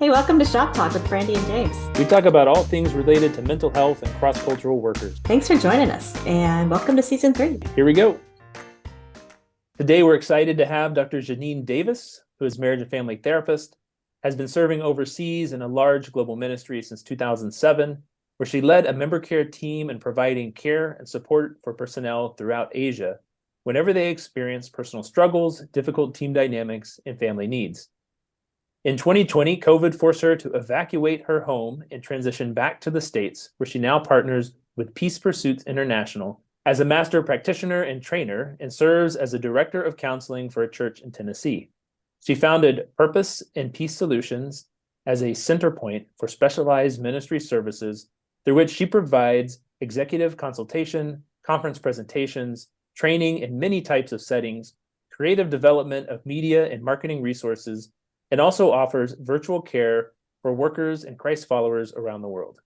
Hey, welcome to Shop Talk with Brandi and James. We talk about all things related to mental health and cross-cultural workers. Thanks for joining us, and welcome to Season 3. Here we go. Today, we're excited to have Dr. Janeen Davis, who is a marriage and family therapist, has been serving overseas in a large global ministry since 2007, where she led a member care team in providing care and support for personnel throughout Asia whenever they experienced personal struggles, difficult team dynamics, and family needs. In 2020, COVID forced her to evacuate her home and transition back to the States, where she now partners with Peace Pursuit International as a master practitioner and trainer and serves as a director of counseling for a church in Tennessee. She founded Purpose and Peace Solutions as a center point for specialized ministry services through which she provides executive consultation, conference presentations, training in many types of settings, creative development of media and marketing resources, and also offers virtual care for workers and Christ followers around the world.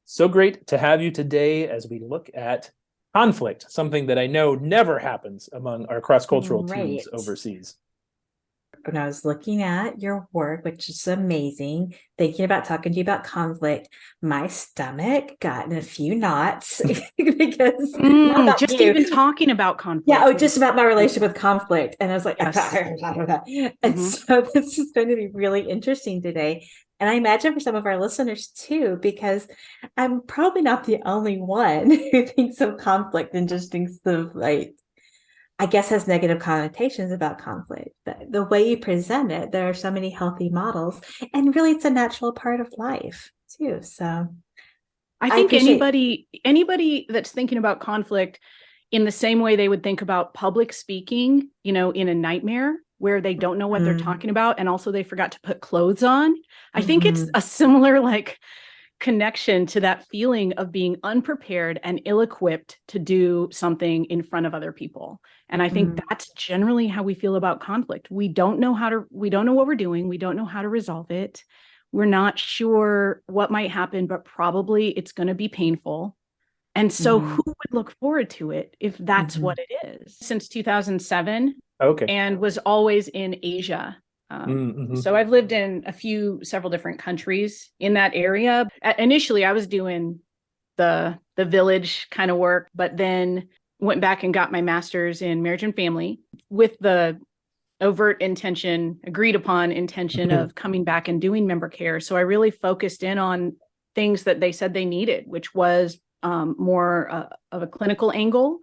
So great to have you today as we look at conflict, something that I know never happens among our cross-cultural teams overseas. When I was looking at your work, which is amazing, thinking about talking to you about conflict, my stomach got in a few knots because just even talking about conflict. Yeah, just about my relationship with conflict. And I was like, Yes. And so this is going to be really interesting today. And I imagine for some of our listeners too, because I'm probably not the only one who thinks of conflict and just thinks of I guess has negative connotations about conflict. But the way you present it, there are so many healthy models, and really it's a natural part of life too. So I think anybody that's thinking about conflict in the same way they would think about public speaking, in a nightmare where they don't know what they're talking about, and also they forgot to put clothes on. I think it's a similar connection to that feeling of being unprepared and ill-equipped to do something in front of other people. And I think that's generally how we feel about conflict. We don't know what we're doing. We don't know how to resolve it. We're not sure what might happen, but probably it's going to be painful. And so who would look forward to it if that's what it is? Since 2007, and was always in Asia. So I've lived in several different countries in that area. Initially, I was doing the village kind of work, but then went back and got my master's in marriage and family with the agreed upon intention of coming back and doing member care. So I really focused in on things that they said they needed, which was more of a clinical angle,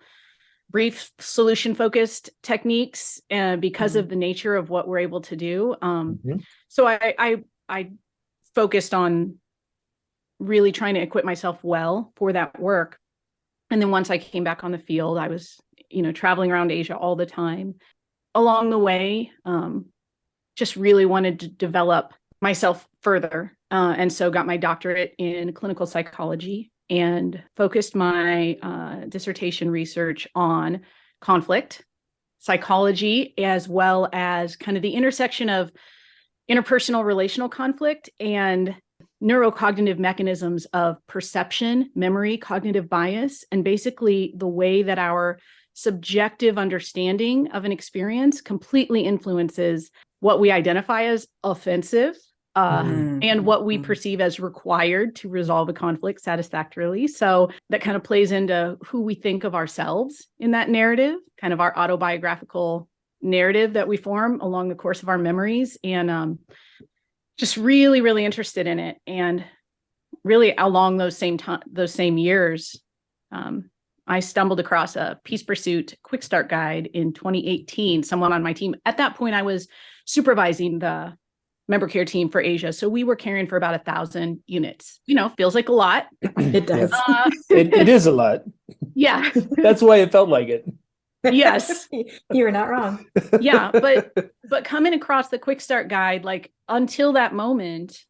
brief solution-focused techniques, because of the nature of what we're able to do. So I focused on really trying to equip myself well for that work. And then once I came back on the field, I was, traveling around Asia all the time. Along the way, just really wanted to develop myself further. And so got my doctorate in clinical psychology and focused my dissertation research on conflict psychology, as well as kind of the intersection of interpersonal relational conflict and neurocognitive mechanisms of perception, memory, cognitive bias, and basically the way that our subjective understanding of an experience completely influences what we identify as offensive and what we perceive as required to resolve a conflict satisfactorily. So that kind of plays into who we think of ourselves in that narrative, kind of our autobiographical narrative that we form along the course of our memories, and just really, really interested in it. And really along those same years, I stumbled across a Peace Pursuit Quickstart guide in 2018. Someone on my team, at that point, I was supervising the member care team for Asia. So we were caring for about 1,000 units. Feels like a lot. It does. It is a lot. Yeah. That's why it felt like it. Yes. You were not wrong. Yeah. But coming across the Quick Start guide, until that moment,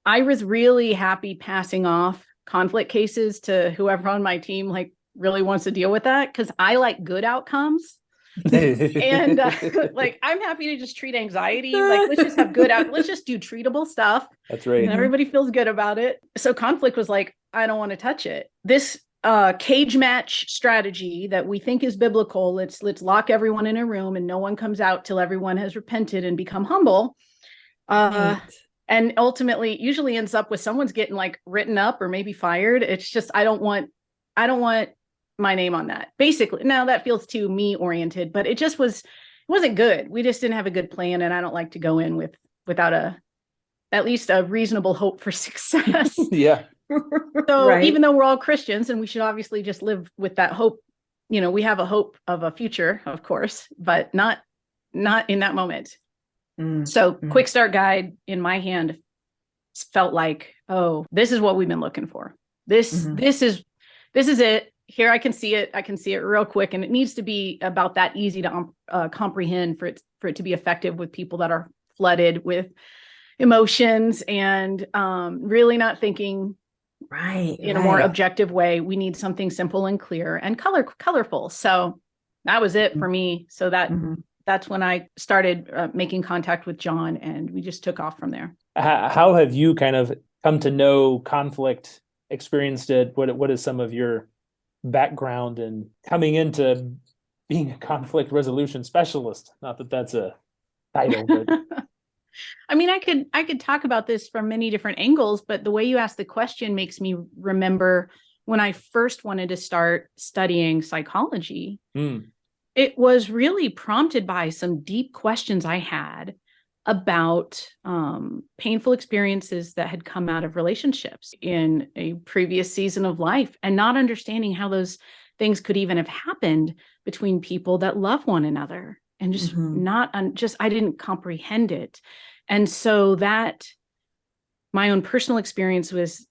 I was really happy passing off conflict cases to whoever on my team really wants to deal with that, because I like good outcomes. And I'm happy to just treat anxiety. Let's just have let's just do treatable stuff. That's right. And everybody feels good about it. So conflict was I don't want to touch it. This cage match strategy that we think is biblical. Let's lock everyone in a room and no one comes out till everyone has repented and become humble. Right. And ultimately usually ends up with someone's getting like written up or maybe fired. It's just, I don't want my name on that. Basically, now that feels too me oriented, but it wasn't good. We just didn't have a good plan. And I don't like to go in without at least a reasonable hope for success. Yeah. So Right. even though we're all Christians and we should obviously just live with that hope, we have a hope of a future, of course, but not in that moment. So quick start guide in my hand felt like, oh, this is what we've been looking for. This is it. Here, I can see it. I can see it real quick. And it needs to be about that easy to comprehend for it to be effective with people that are flooded with emotions and really not thinking in a more objective way. We need something simple and clear and colorful. So that was it for me. So that's when I started making contact with John, and we just took off from there. How have you kind of come to know conflict, experienced it? What is some of your background in coming into being a conflict resolution specialist? Not that that's a title, but I mean, I could talk about this from many different angles, but the way you asked the question makes me remember when I first wanted to start studying psychology. It was really prompted by some deep questions I had about painful experiences that had come out of relationships in a previous season of life, and not understanding how those things could even have happened between people that love one another, and just I didn't comprehend it. And so that my own personal experiences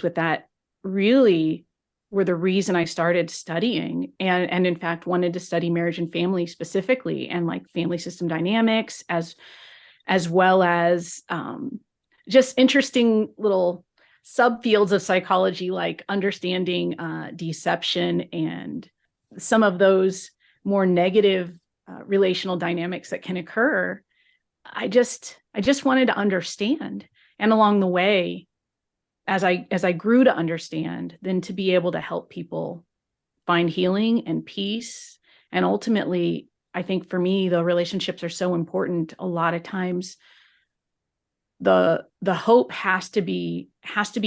with that really were the reason I started studying, and in fact wanted to study marriage and family specifically, and like family system dynamics, as well as just interesting little subfields of psychology, like understanding deception and some of those more negative relational dynamics that can occur. I just wanted to understand, and along the way, as I grew to understand, then to be able to help people find healing and peace. And ultimately, I think for me, the relationships are so important. A lot of times the hope has to be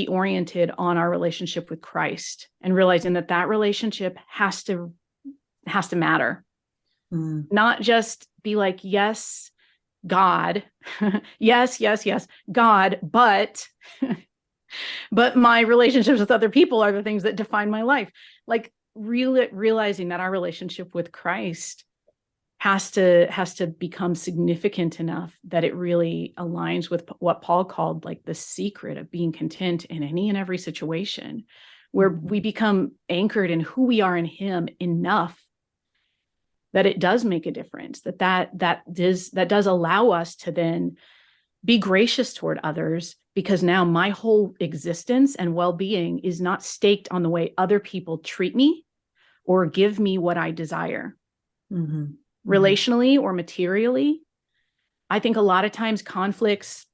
oriented on our relationship with Christ, and realizing that relationship has to matter. Not just be like, yes, God, yes, God, but my relationships with other people are the things that define my life. Like realizing that our relationship with Christ has to become significant enough that it really aligns with what Paul called like the secret of being content in any and every situation, where we become anchored in who we are in him enough that it does make a difference, that does allow us to then be gracious toward others, because now my whole existence and well-being is not staked on the way other people treat me or give me what I desire. Relationally or materially. I think a lot of times conflicts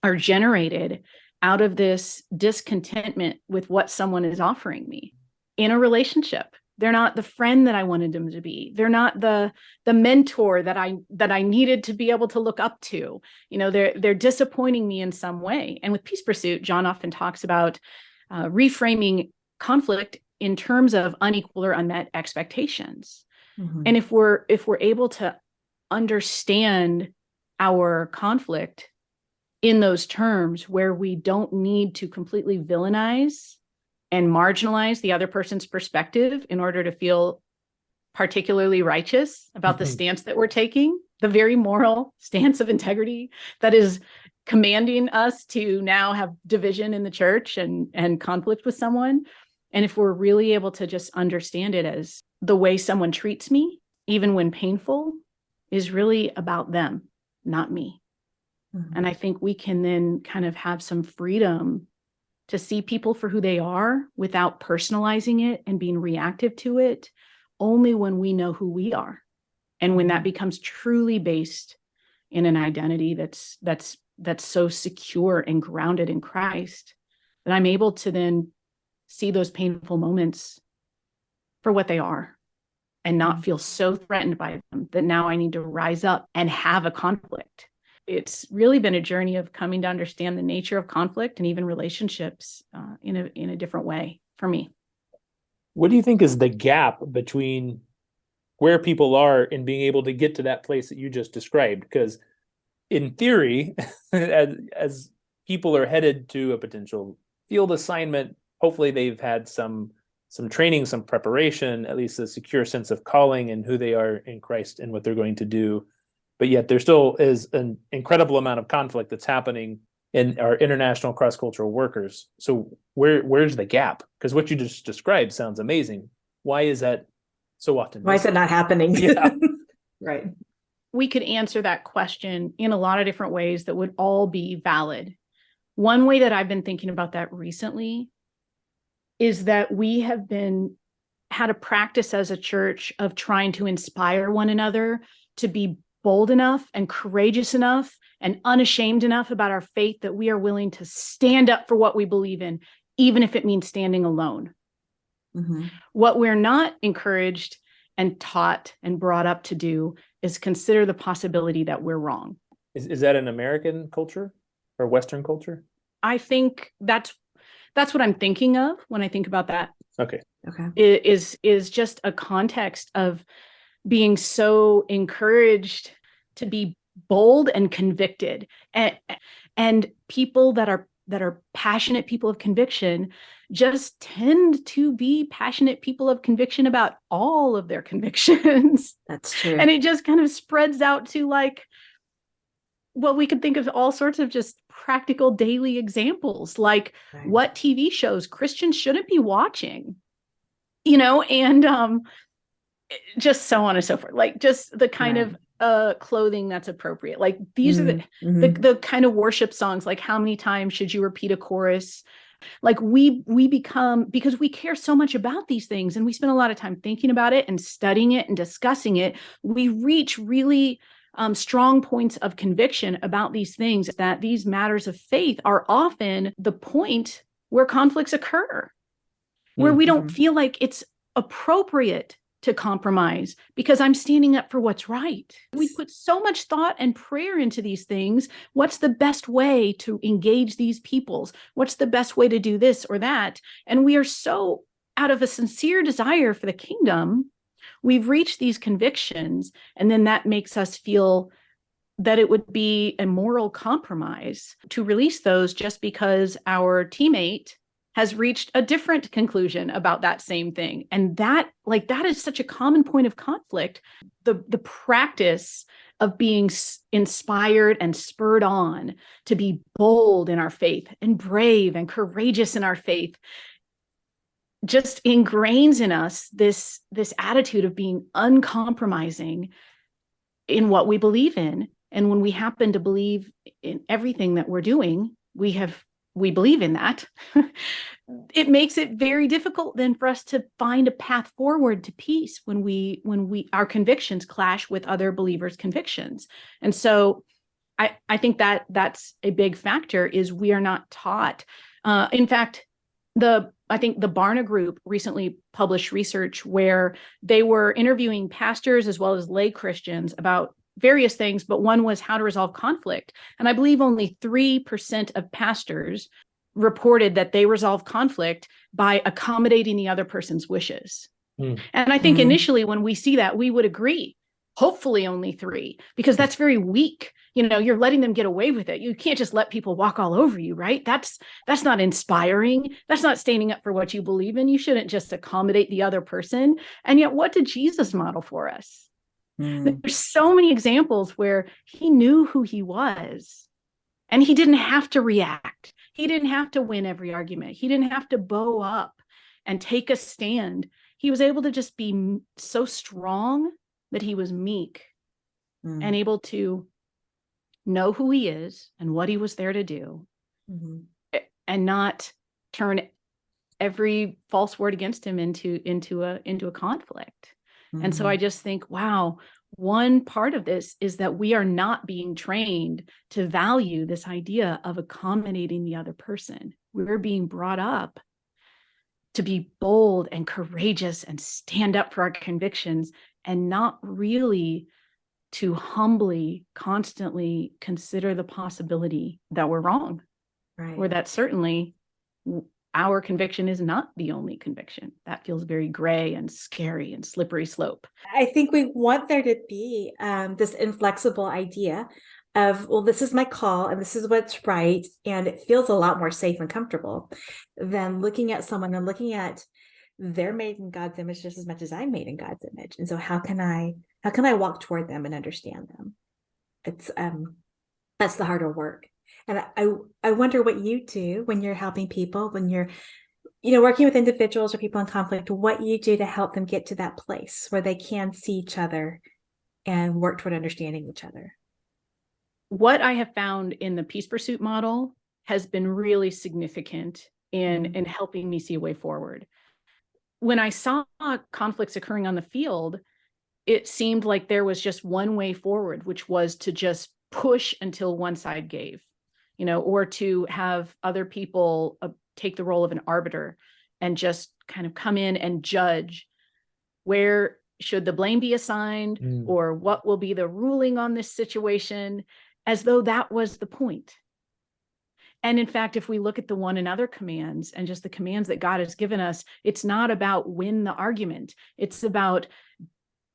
are generated out of this discontentment with what someone is offering me in a relationship. They're not the friend that I wanted them to be. They're not the mentor that I needed to be able to look up to. They're disappointing me in some way. And with Peace Pursuit, John often talks about reframing conflict in terms of unequal or unmet expectations. And if we're able to understand our conflict in those terms, where we don't need to completely villainize and marginalize the other person's perspective in order to feel particularly righteous about the stance that we're taking, the very moral stance of integrity that is commanding us to now have division in the church and conflict with someone. And if we're really able to just understand it as the way someone treats me, even when painful, is really about them, not me. And I think we can then kind of have some freedom to see people for who they are without personalizing it and being reactive to it, only when we know who we are. And when that becomes truly based in an identity that's so secure and grounded in Christ, that I'm able to then see those painful moments for what they are and not feel so threatened by them that now I need to rise up and have a conflict. it's really been a journey of coming to understand the nature of conflict and even relationships in a different way for me. What do you think is the gap between where people are and being able to get to that place that you just described? Because in theory, as people are headed to a potential field assignment, hopefully they've had some training, some preparation, at least a secure sense of calling and who they are in Christ and what they're going to do. But yet there still is an incredible amount of conflict that's happening in our international cross-cultural workers. So where's the gap? Because what you just described sounds amazing. Why is that so often? Why is it not happening? Yeah. Right. We could answer that question in a lot of different ways that would all be valid. One way that I've been thinking about that recently is that we have had a practice as a church of trying to inspire one another to be bold enough and courageous enough and unashamed enough about our faith that we are willing to stand up for what we believe in, even if it means standing alone. Mm-hmm. What we're not encouraged and taught and brought up to do is consider the possibility that we're wrong. Is that an American culture or Western culture? I think that's what I'm thinking of when I think about that. Okay. Is just a context of being so encouraged to be bold and convicted, and people that are passionate people of conviction just tend to be passionate people of conviction about all of their convictions. That's true. And it just kind of spreads out to like, well, we could think of all sorts of just practical daily examples, like what TV shows Christians shouldn't be watching, and just so on and so forth, like just the kind of clothing that's appropriate. Like these are the kind of worship songs, like how many times should you repeat a chorus? Like we become, because we care so much about these things and we spend a lot of time thinking about it and studying it and discussing it, we reach really strong points of conviction about these things, that these matters of faith are often the point where conflicts occur, where we don't feel like it's appropriate to compromise because I'm standing up for what's right. We put so much thought and prayer into these things. What's the best way to engage these peoples? What's the best way to do this or that? And we are so out of a sincere desire for the kingdom, we've reached these convictions, and then that makes us feel that it would be a moral compromise to release those just because our teammate has reached a different conclusion about that same thing. And that is such a common point of conflict. The practice of being inspired and spurred on to be bold in our faith and brave and courageous in our faith just ingrains in us this attitude of being uncompromising in what we believe in. And when we happen to believe in everything that we're doing, we believe in that, it makes it very difficult then for us to find a path forward to peace when our convictions clash with other believers' convictions. And so I think that's a big factor, is we are not taught. In fact, I think the Barna Group recently published research where they were interviewing pastors as well as lay Christians about various things, but one was how to resolve conflict. And I believe only 3% of pastors reported that they resolve conflict by accommodating the other person's wishes. And I think initially when we see that, we would agree, hopefully only 3, because that's very weak. You're letting them get away with it. You can't just let people walk all over you, right? That's not inspiring. That's not standing up for what you believe in. You shouldn't just accommodate the other person. And yet, what did Jesus model for us? There's so many examples where he knew who he was and he didn't have to react. He didn't have to win every argument. He didn't have to bow up and take a stand. He was able to just be so strong that he was meek and able to know who he is and what he was there to do, and not turn every false word against him into a conflict. And so I just think, wow, one part of this is that we are not being trained to value this idea of accommodating the other person. We're being brought up to be bold and courageous and stand up for our convictions, and not really to humbly, constantly consider the possibility that we're wrong, Right. or that certainly our conviction is not the only conviction. That feels very gray and scary and slippery slope. I think we want there to be this inflexible idea of, well, this is my call and this is what's right. And it feels a lot more safe and comfortable than looking at someone and looking at they're made in God's image just as much as I'm made in God's image. And so how can I walk toward them and understand them? It's that's the harder work. And I wonder what you do when you're helping people, when you're working with individuals or people in conflict, what you do to help them get to that place where they can see each other and work toward understanding each other. What I have found in the Peace Pursuit model has been really significant in helping me see a way forward. When I saw conflicts occurring on the field, it seemed like there was just one way forward, which was to just push until one side gave, or to have other people take the role of an arbiter and just kind of come in and judge where should the blame be assigned or what will be the ruling on this situation, as though that was the point. And in fact, if we look at the one another commands and just the commands that God has given us, it's not about win the argument. It's about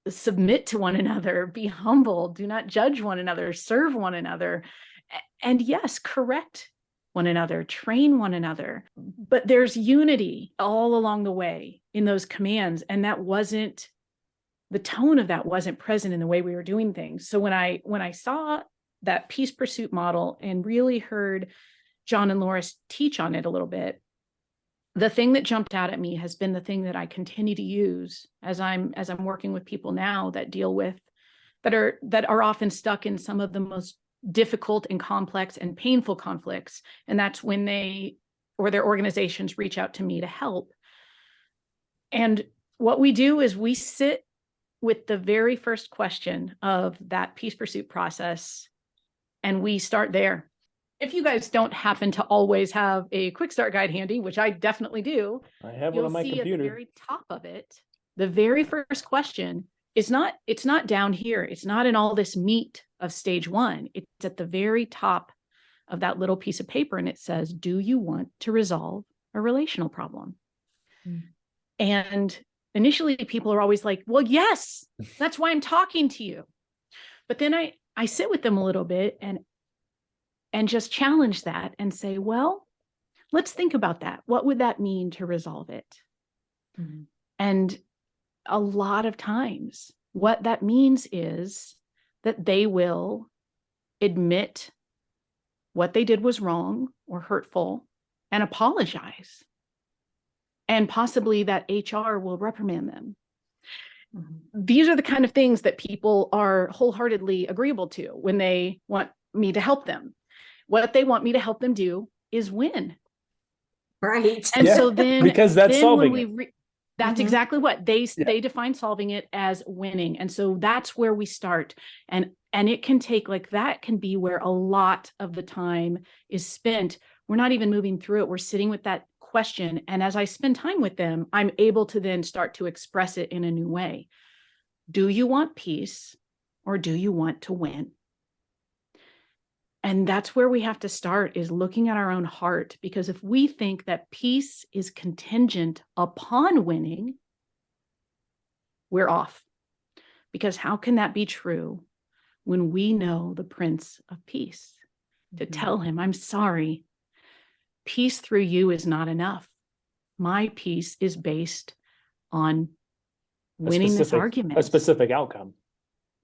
submit to one another, be humble, do not judge one another, serve one another, and yes, correct one another, train one another. But there's unity all along the way in those commands. And the tone of that wasn't present in the way we were doing things. So when I saw that Peace Pursuit model and really heard John and Loris teach on it a little bit, the thing that jumped out at me has been the thing that I continue to use as I'm working with people now that are often stuck in some of the most difficult and complex and painful conflicts. And that's when they or their organizations reach out to me to help. And what we do is we sit with the very first question of that Peace Pursuit process, and we start there. If you guys don't happen to always have a Quickstart guide handy, which I definitely do, I have one on my computer. At the very top of it, the very first question is it's not down here. It's not in all this meat of stage one. It's at the very top of that little piece of paper. And it says, do you want to resolve a relational problem? And initially people are always like, well, yes, that's why I'm talking to you. But then I sit with them a little bit and just challenge that and say, well, let's think about that. What would that mean to resolve it? And a lot of times what that means is that they will admit what they did was wrong or hurtful and apologize. And possibly that HR will reprimand them. These are the kind of things that people are wholeheartedly agreeable to when they want me to help them. What they want me to help them do is win. Right. And so then, because that's solving it. That's exactly what they define solving it as winning. And so that's where we start. And it can take, like, that can be where a lot of the time is spent. We're not even moving through it. We're sitting with that question. And as I spend time with them, I'm able to then start to express it in a new way. Do you want peace or do you want to win? And that's where we have to start, is looking at our own heart, because if we think that peace is contingent upon winning, we're off. Because how can that be true when we know the Prince of Peace? To tell him, I'm sorry, peace through you is not enough. My peace is based on winning this argument. A specific outcome.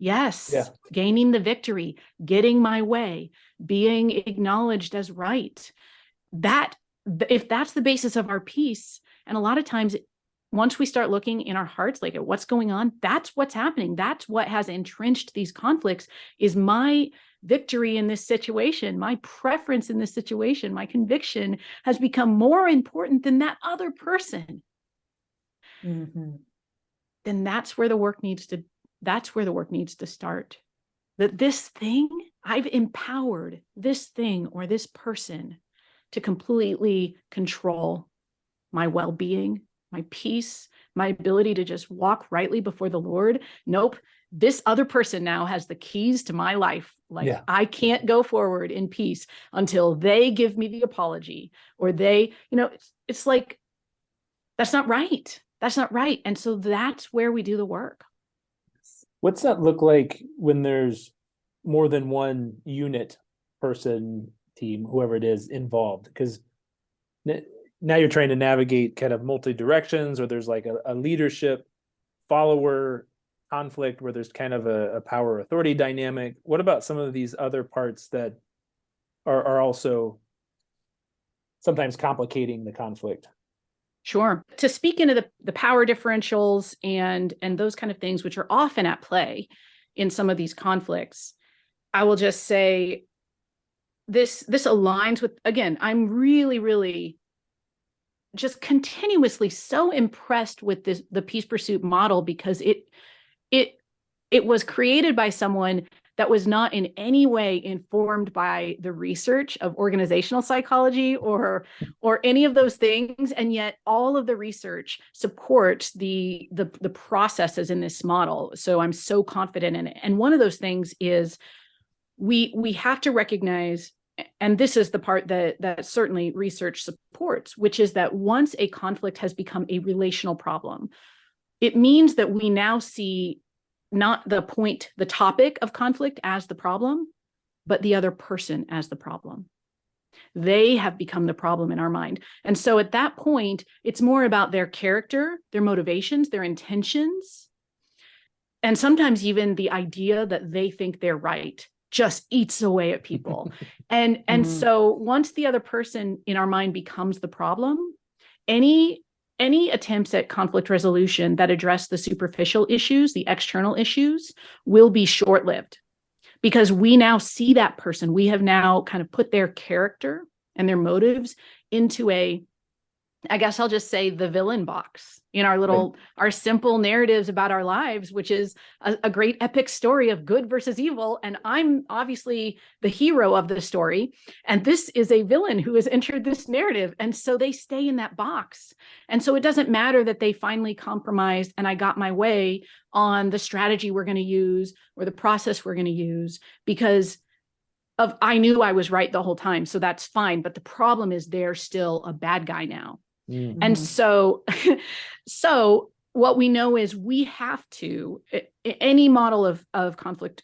Yes. Yeah. Gaining the victory, getting my way, being acknowledged as right. If that's the basis of our peace, and a lot of times once we start looking in our hearts, like at what's going on, that's what's happening. That's what has entrenched these conflicts, is my victory in this situation, my preference in this situation, my conviction has become more important than that other person. Then that's where the work needs to start. That this thing, I've empowered this thing or this person to completely control my well-being, my peace, my ability to just walk rightly before the Lord. Nope. This other person now has the keys to my life. Like, I can't go forward in peace until they give me the apology, or they, it's like, that's not right. That's not right. And so that's where we do the work. What's that look like when there's more than one unit, person, team, whoever it is involved? Because now you're trying to navigate kind of multi directions, or there's like a leadership follower conflict where there's kind of a power authority dynamic. What about some of these other parts that are also sometimes complicating the conflict? Sure. To speak into the power differentials and those kind of things, which are often at play in some of these conflicts, I will just say this aligns with, again, I'm really, really just continuously so impressed with the Peace Pursuit model, because it was created by someone that was not in any way informed by the research of organizational psychology or any of those things, and yet all of the research supports the processes in this model. So I'm so confident in it. And one of those things is we have to recognize, and this is the part that certainly research supports, which is that once a conflict has become a relational problem, it means that we now see not the topic of conflict as the problem, but the other person as the problem. They have become the problem in our mind. And so at that point, it's more about their character, their motivations, their intentions, and sometimes even the idea that they think they're right just eats away at people. And so once the other person in our mind becomes the problem, any attempts at conflict resolution that address the superficial issues, the external issues, will be short-lived, because we now see that person. We have now kind of put their character and their motives into I guess I'll just say, the villain box in our simple narratives about our lives, which is a great epic story of good versus evil. And I'm obviously the hero of the story. And this is a villain who has entered this narrative. And so they stay in that box. And so it doesn't matter that they finally compromised and I got my way on the strategy we're going to use or the process we're going to use, because I knew I was right the whole time. So that's fine. But the problem is they're still a bad guy now. And so what we know is we have to, any model of conflict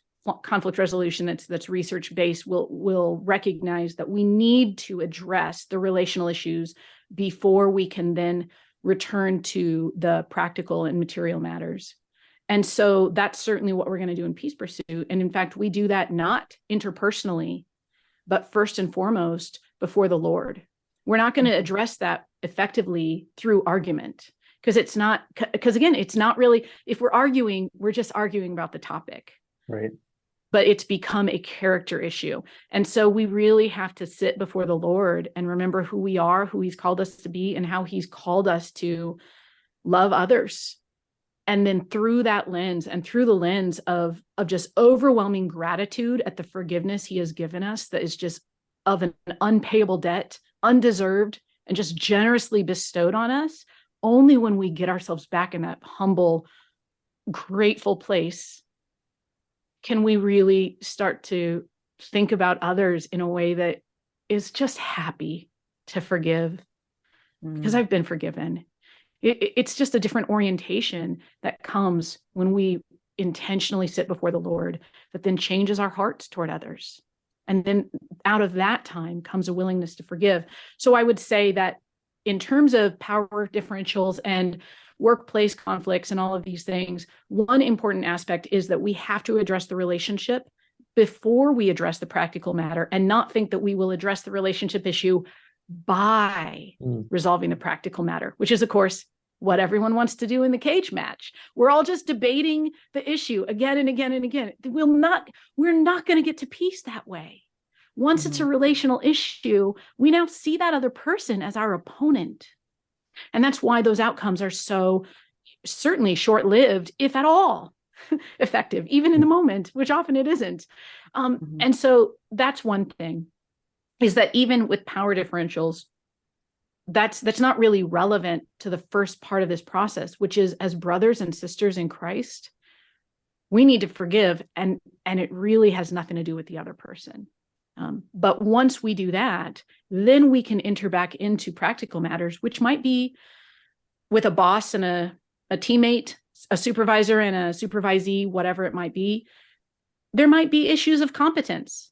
resolution that's research based will recognize that we need to address the relational issues before we can then return to the practical and material matters. And so that's certainly what we're going to do in Peace Pursuit. And in fact, we do that not interpersonally, but first and foremost before the Lord. We're not going to address that effectively through argument, because again, it's not really, if we're arguing, we're just arguing about the topic. Right. But it's become a character issue. And so we really have to sit before the Lord and remember who we are, who he's called us to be, and how he's called us to love others. And then through that lens and through the lens of just overwhelming gratitude at the forgiveness he has given us, that is just of an unpayable debt, undeserved, and just generously bestowed on us, only when we get ourselves back in that humble, grateful place can we really start to think about others in a way that is just happy to forgive, because I've been forgiven. It's just a different orientation that comes when we intentionally sit before the Lord, that then changes our hearts toward others. And then out of that time comes a willingness to forgive. So I would say that in terms of power differentials and workplace conflicts and all of these things, one important aspect is that we have to address the relationship before we address the practical matter, and not think that we will address the relationship issue by resolving the practical matter, which is, of course, what everyone wants to do in the cage match. We're all just debating the issue again and again and again. We're not going to get to peace that way. Once it's a relational issue, we now see that other person as our opponent. And that's why those outcomes are so certainly short-lived, if at all effective, even in the moment, which often it isn't. And so that's one thing, is that even with power differentials, that's not really relevant to the first part of this process, which is, as brothers and sisters in Christ, we need to forgive, and it really has nothing to do with the other person. But once we do that, then we can enter back into practical matters, which might be with a boss and a teammate, a supervisor and a supervisee, whatever it might be. There might be issues of competence,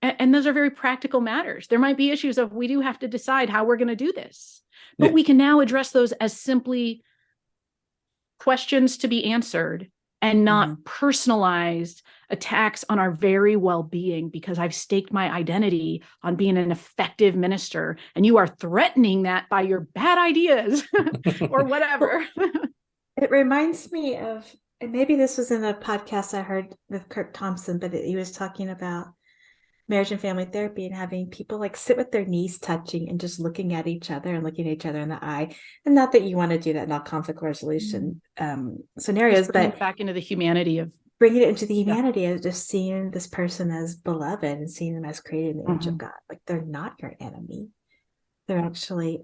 and those are very practical matters. There might be issues of, we do have to decide how we're going to do this, but we can now address those as simply questions to be answered, and not personalized attacks on our very well-being, because I've staked my identity on being an effective minister, and you are threatening that by your bad ideas or whatever. It reminds me of, and maybe this was in a podcast I heard with Kirk Thompson, but he was talking about marriage and family therapy and having people like sit with their knees touching and just looking at each other and looking at each other in the eye. And not that you want to do that in all conflict resolution scenarios, but back into the humanity of bringing it into the humanity of just seeing this person as beloved and seeing them as created in the image of God. Like, they're not your enemy. They're actually,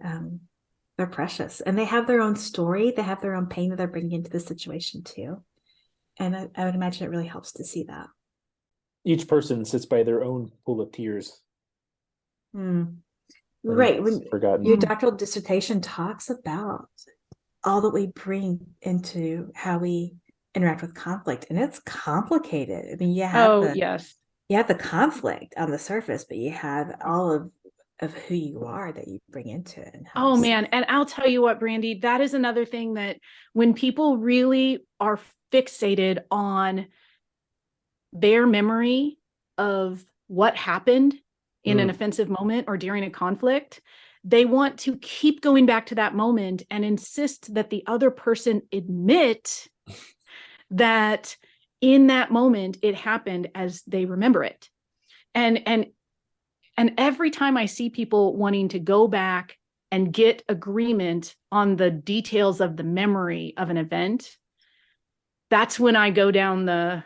they're precious, and they have their own story. They have their own pain that they're bringing into the situation too. And I would imagine it really helps to see that. Each person sits by their own pool of tears. Right. When forgotten. Your doctoral dissertation talks about all that we bring into how we interact with conflict, and it's complicated. I mean, you have you have the conflict on the surface, but you have all of who you are that you bring into it. Oh man. And I'll tell you what, Brandi, that is another thing that when people really are fixated on their memory of what happened in an offensive moment or during a conflict, they want to keep going back to that moment and insist that the other person admit that in that moment it happened as they remember it. And every time I see people wanting to go back and get agreement on the details of the memory of an event, that's when I go down the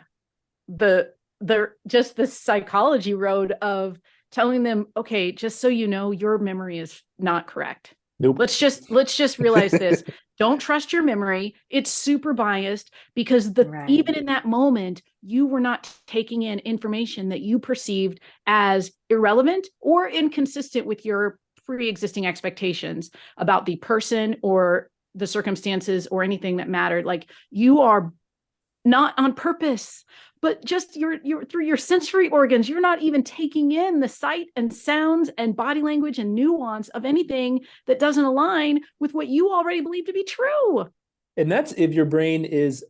just the psychology road of telling them, okay, just so you know, your memory is not correct. Nope. Let's just realize this. Don't trust your memory. It's super biased, because even in that moment, you were not taking in information that you perceived as irrelevant or inconsistent with your pre-existing expectations about the person or the circumstances or anything that mattered. Like, you are not on purpose, but just you're through your sensory organs, you're not even taking in the sight and sounds and body language and nuance of anything that doesn't align with what you already believe to be true. And that's if your brain is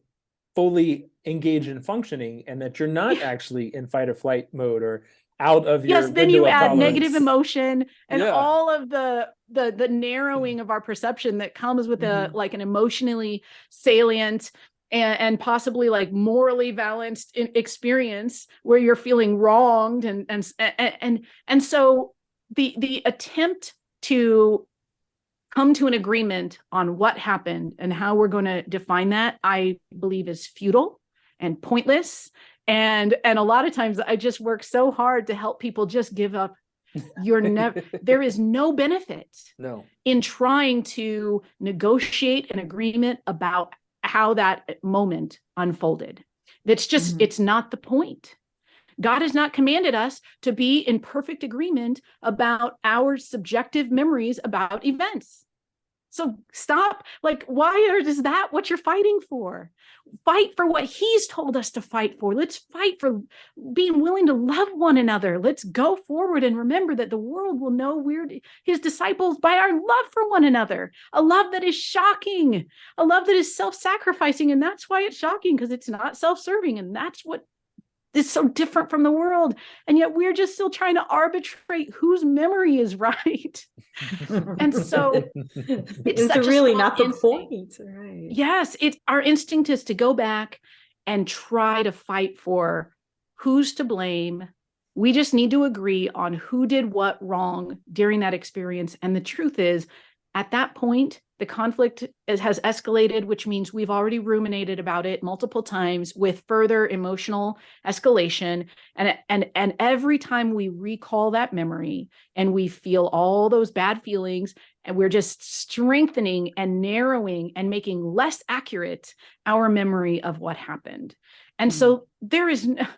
fully engaged in functioning, and that you're not actually in fight or flight mode or out of your then you add tolerance. Negative emotion and all of the narrowing of our perception that comes with an emotionally salient and possibly like morally balanced experience where you're feeling wronged. And so the attempt to come to an agreement on what happened and how we're going to define that, I believe, is futile and pointless. And a lot of times I just work so hard to help people just give up. There is no benefit in trying to negotiate an agreement about how that moment unfolded. That's just, it's not the point. God has not commanded us to be in perfect agreement about our subjective memories about events. So stop. Like, why is that what you're fighting for? Fight for what he's told us to fight for. Let's fight for being willing to love one another. Let's go forward and remember that the world will know we're his disciples by our love for one another. A love that is shocking, a love that is self-sacrificing. And that's why it's shocking, because it's not self-serving. And that's what is so different from the world. And yet we're just still trying to arbitrate whose memory is right. And so it's really not the point. Right. Yes, our instinct is to go back and try to fight for who's to blame. We just need to agree on who did what wrong during that experience. And the truth is, at that point, the conflict has escalated, which means we've already ruminated about it multiple times with further emotional escalation. And every time we recall that memory and we feel all those bad feelings And we're just strengthening and narrowing and making less accurate our memory of what happened. And so there's no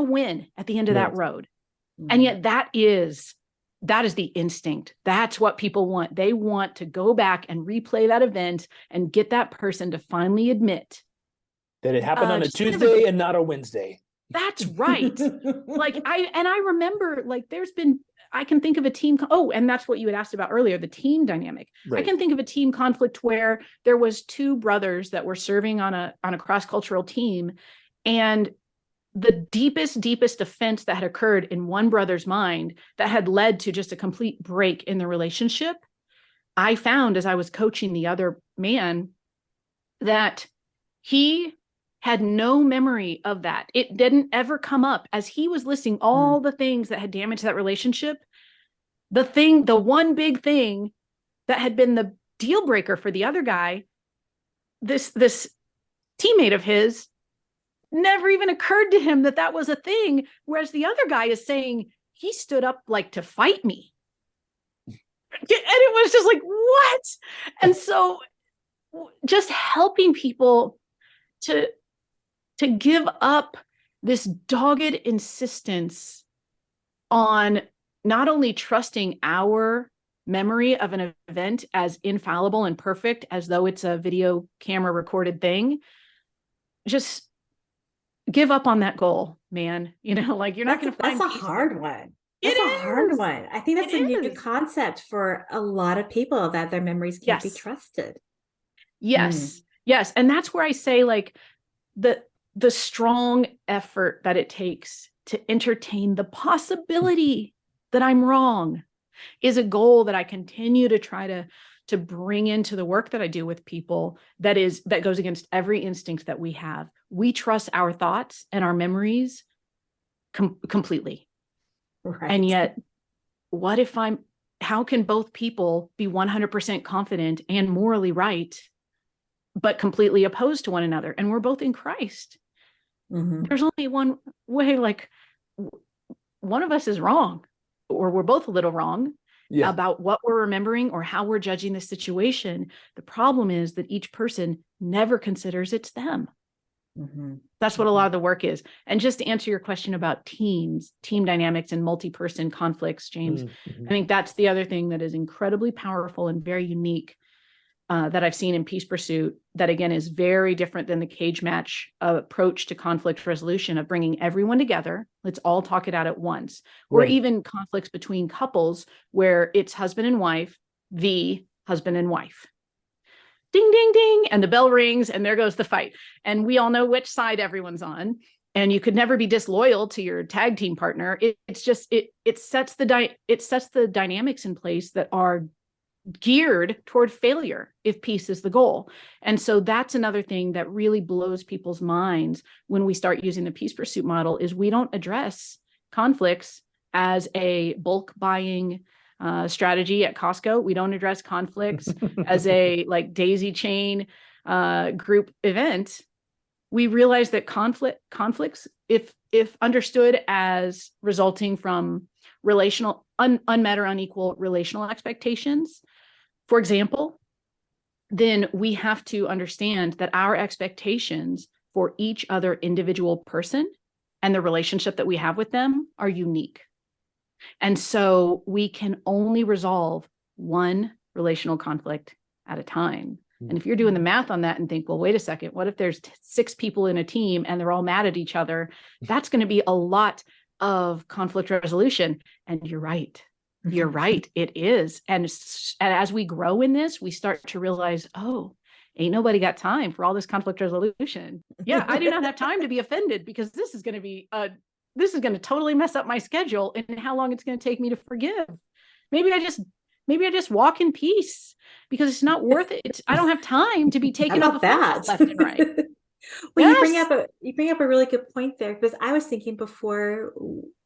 win at the end of that road. And yet that is the instinct. That's what people want. They want to go back and replay that event and get that person to finally admit that it happened on a Tuesday and not a Wednesday. That's right. I remember, I can think of a team. Oh, and that's what you had asked about earlier, the team dynamic. Right. I can think of a team conflict where there was two brothers that were serving on a cross-cultural team, and the deepest offense that had occurred in one brother's mind that had led to just a complete break in the relationship. I found, as I was coaching the other man, that he had no memory of that. It didn't ever come up as he was listing all the things that had damaged that relationship. The one big thing that had been the deal breaker for the other guy, this teammate of his, never even occurred to him that was a thing. Whereas the other guy is saying he stood up to fight me. And it was just like, what? And so just helping people to give up this dogged insistence on not only trusting our memory of an event as infallible and perfect, as though it's a video camera recorded thing, just give up on that goal, man. You're not going to find. That's a hard one. It's a hard one. I think that's a new concept for a lot of people, that their memories can't be trusted. Yes. Yes. And that's where I say, the strong effort that it takes to entertain the possibility that I'm wrong is a goal that I continue to try to bring into the work that I do with people, that goes against every instinct that we have. We trust our thoughts and our memories completely. Right. And yet, how can both people be 100% confident and morally right, but completely opposed to one another? And we're both in Christ. There's only one way, one of us is wrong, or we're both a little wrong about what we're remembering or how we're judging the situation. The problem is that each person never considers it's them. That's what a lot of the work is. And just to answer your question about team dynamics and multi-person conflicts, James, I think that's the other thing that is incredibly powerful and very unique that I've seen in Peace Pursuit, that again is very different than the cage match approach to conflict resolution of bringing everyone together. Let's all talk it out at once. Or even conflicts between couples where it's husband and wife, the husband and wife. Ding, ding, ding. And the bell rings and there goes the fight. And we all know which side everyone's on. And you could never be disloyal to your tag team partner. It sets the dynamics in place that are geared toward failure if peace is the goal. And so that's another thing that really blows people's minds when we start using the Peace Pursuit model, is we don't address conflicts as a bulk buying strategy at Costco. We don't address conflicts as a daisy chain group event. We realize that conflicts, if understood as resulting from relational unmet or unequal relational expectations, for example, then we have to understand that our expectations for each other individual person and the relationship that we have with them are unique. And so we can only resolve one relational conflict at a time. And if you're doing the math on that and think, well, wait a second, what if there's 6 people in a team and they're all mad at each other? That's going to be a lot of conflict resolution. And you're right. You're right. It is. And as we grow in this, we start to realize, oh, ain't nobody got time for all this conflict resolution. Yeah, I do not have time to be offended, because this is going to totally mess up my schedule and how long it's going to take me to forgive. Maybe I just walk in peace, because it's not worth it. I don't have time to be taking up that left and right. Well, you bring up a really good point there, because I was thinking before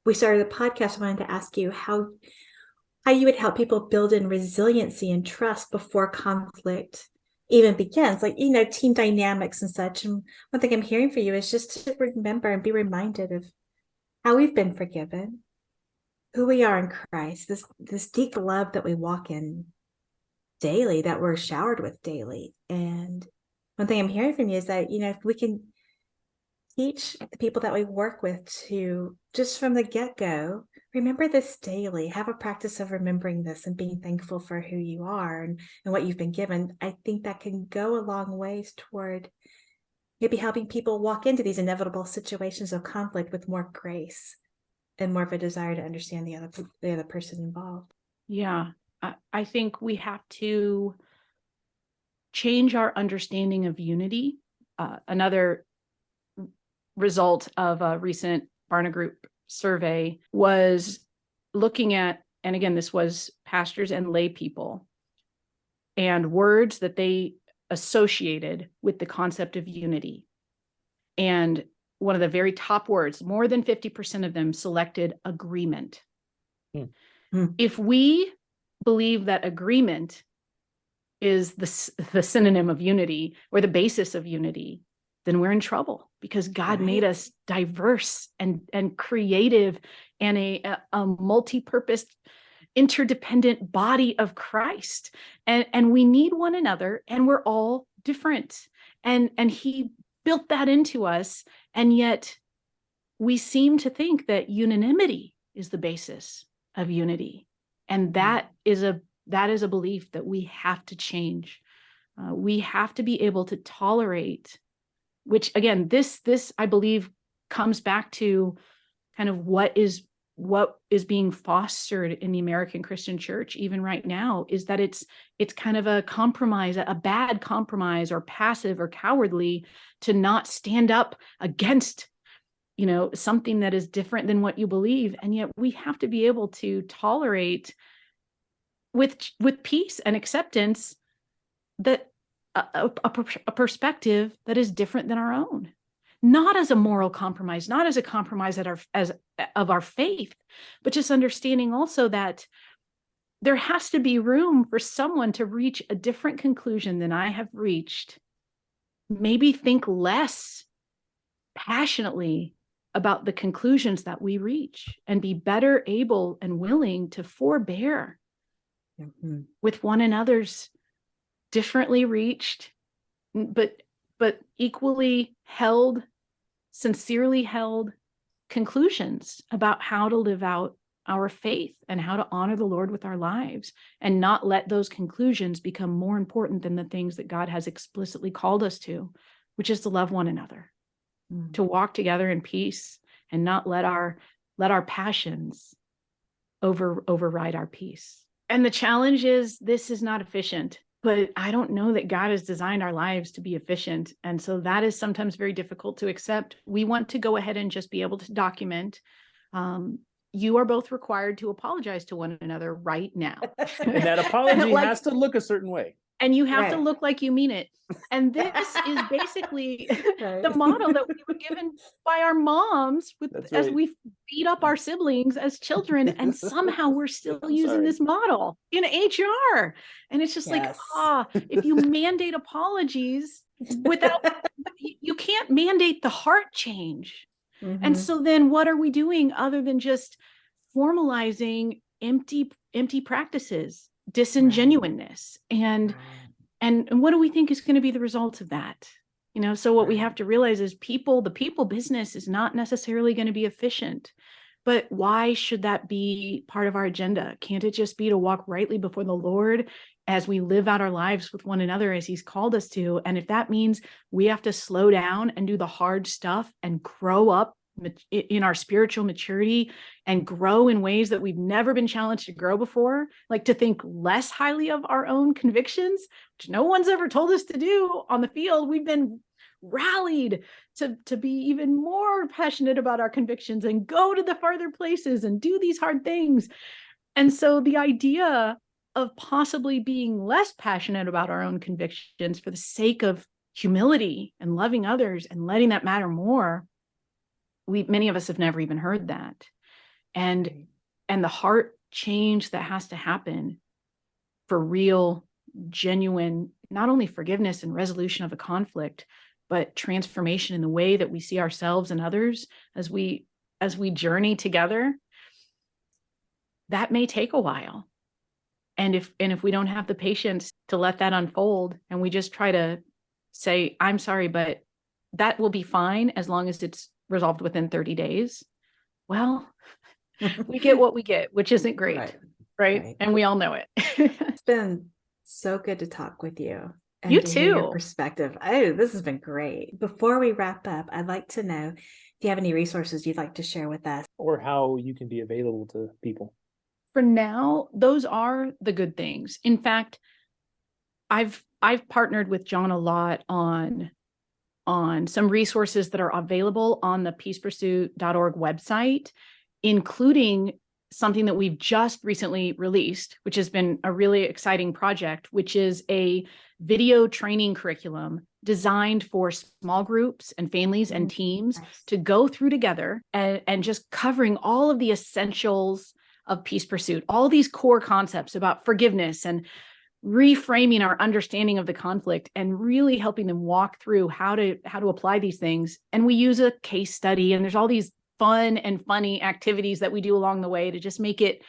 we started the podcast, I wanted to ask you how you would help people build in resiliency and trust before conflict even begins, team dynamics and such. And one thing I'm hearing for you is just to remember and be reminded of how we've been forgiven, who we are in Christ, this deep love that we walk in daily, that we're showered with daily. And one thing I'm hearing from you is that, if we can teach the people that we work with to, just from the get-go, remember this daily, have a practice of remembering this and being thankful for who you are and what you've been given. I think that can go a long ways toward maybe helping people walk into these inevitable situations of conflict with more grace and more of a desire to understand the other person involved. Yeah, I think we have to change our understanding of unity. Another result of a recent Barna Group survey was looking at, and again, this was pastors and lay people, and words that they associated with the concept of unity. And one of the very top words, more than 50% of them selected agreement. If we believe that agreement is the synonym of unity or the basis of unity, then we're in trouble, because God made us diverse and creative and a multi-purpose, interdependent body of Christ. And we need one another, and we're all different. And he built that into us. And yet we seem to think that unanimity is the basis of unity. And that is a belief that we have to change. We have to be able to tolerate, which again, this I believe comes back to kind of what is being fostered in the American Christian church, even right now, is that it's kind of a compromise, a bad compromise, or passive or cowardly to not stand up against, something that is different than what you believe. And yet we have to be able to tolerate with peace and acceptance that a perspective that is different than our own, not as a moral compromise, not as a compromise of our faith, but just understanding also that there has to be room for someone to reach a different conclusion than I have reached, maybe think less passionately about the conclusions that we reach, and be better able and willing to forbear with one another's differently reached, but equally held, sincerely held conclusions about how to live out our faith and how to honor the Lord with our lives, and not let those conclusions become more important than the things that God has explicitly called us to, which is to love one another, to walk together in peace, and not let our passions override our peace. And the challenge is, this is not efficient, but I don't know that God has designed our lives to be efficient. And so that is sometimes very difficult to accept. We want to go ahead and just be able to document. You are both required to apologize to one another right now. And that apology has to look a certain way. And you have to look like you mean it. And this is basically the model that we were given by our moms as we beat up our siblings as children. And somehow we're still using this model in HR. And it's just like, if you mandate apologies without, you can't mandate the heart change. And so then what are we doing other than just formalizing empty practices, disingenuousness, and what do we think is going to be the result of that? So what we have to realize is the people business is not necessarily going to be efficient, but why should that be part of our agenda? Can't it just be to walk rightly before the Lord as we live out our lives with one another as he's called us to? And if that means we have to slow down and do the hard stuff and grow up in our spiritual maturity and grow in ways that we've never been challenged to grow before, like to think less highly of our own convictions, which no one's ever told us to do on the field. We've been rallied to be even more passionate about our convictions and go to the farther places and do these hard things. And so the idea of possibly being less passionate about our own convictions for the sake of humility and loving others and letting that matter more, many of us have never even heard that. And the heart change that has to happen for real, genuine, not only forgiveness and resolution of a conflict, but transformation in the way that we see ourselves and others as we journey together. that may take a while. And if we don't have the patience to let that unfold, and we just try to say, I'm sorry, but that will be fine as long as it's resolved within 30 days. Well, we get what we get, which isn't great. Right. And we all know it. It's been so good to talk with you. And You to hear your too. perspective. Oh, this has been great. Before we wrap up, I'd like to know if you have any resources you'd like to share with us. Or how you can be available to people. For now, those are the good things. In fact, I've partnered with John a lot on some resources that are available on the peacepursuit.org website, including something that we've just recently released, which has been a really exciting project, which is a video training curriculum designed for small groups and families and teams to go through together, and just covering all of the essentials of peace pursuit, all these core concepts about forgiveness and reframing our understanding of the conflict, and really helping them walk through how to apply these things. And we use a case study, and there's all these fun and funny activities that we do along the way to just make it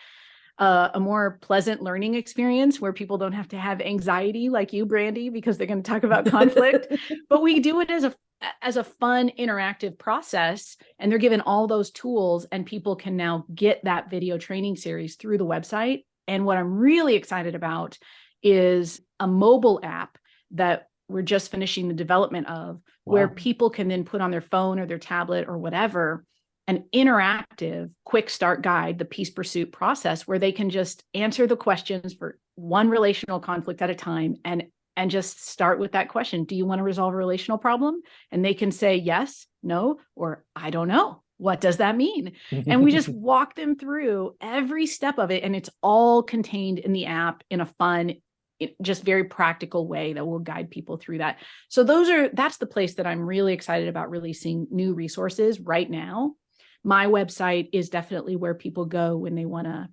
a more pleasant learning experience where people don't have to have anxiety like you, Brandi, because they're going to talk about conflict. But we do it as a fun, interactive process, and they're given all those tools, and people can now get that video training series through the website. And what I'm really excited about is a mobile app that we're just finishing the development of, where people can then put on their phone or their tablet or whatever an interactive quick start guide, the peace pursuit process, where they can just answer the questions for one relational conflict at a time, and just start with that question. Do you want to resolve a relational problem? And they can say yes, no, or I don't know. What does that mean? And we just walk them through every step of it. And it's all contained in the app in a fun, just very practical way that will guide people through that. So that's the place that I'm really excited about releasing new resources right now. My website is definitely where people go when they want to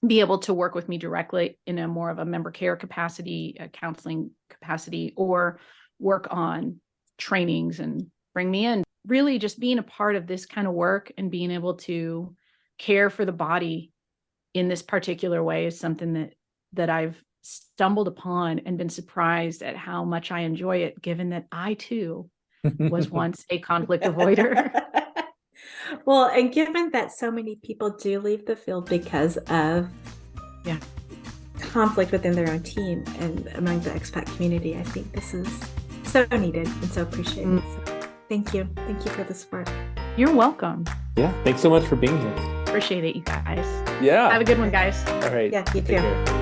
be able to work with me directly in a more of a member care capacity, a counseling capacity, or work on trainings and bring me in. Really just being a part of this kind of work and being able to care for the body in this particular way is something that I've stumbled upon and been surprised at how much I enjoy it, given that I too was once a conflict avoider. Well, and given that so many people do leave the field because of conflict within their own team and among the expat community, I think this is so needed and so appreciated. So thank you. Thank you for the support. You're welcome. Yeah. Thanks so much for being here. Appreciate it, you guys. Yeah. Have a good one, guys. All right. Yeah, you too.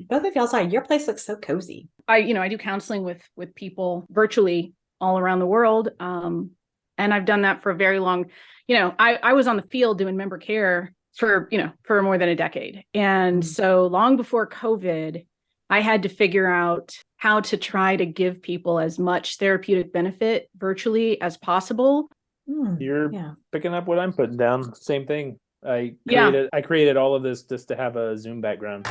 Both of y'all, sorry, your place looks so cozy. I do counseling with people virtually all around the world. And I've done that for a very long, I was on the field doing member care for more than a decade. And so long before COVID, I had to figure out how to try to give people as much therapeutic benefit virtually as possible. You're picking up what I'm putting down. Same thing. I created all of this just to have a Zoom background.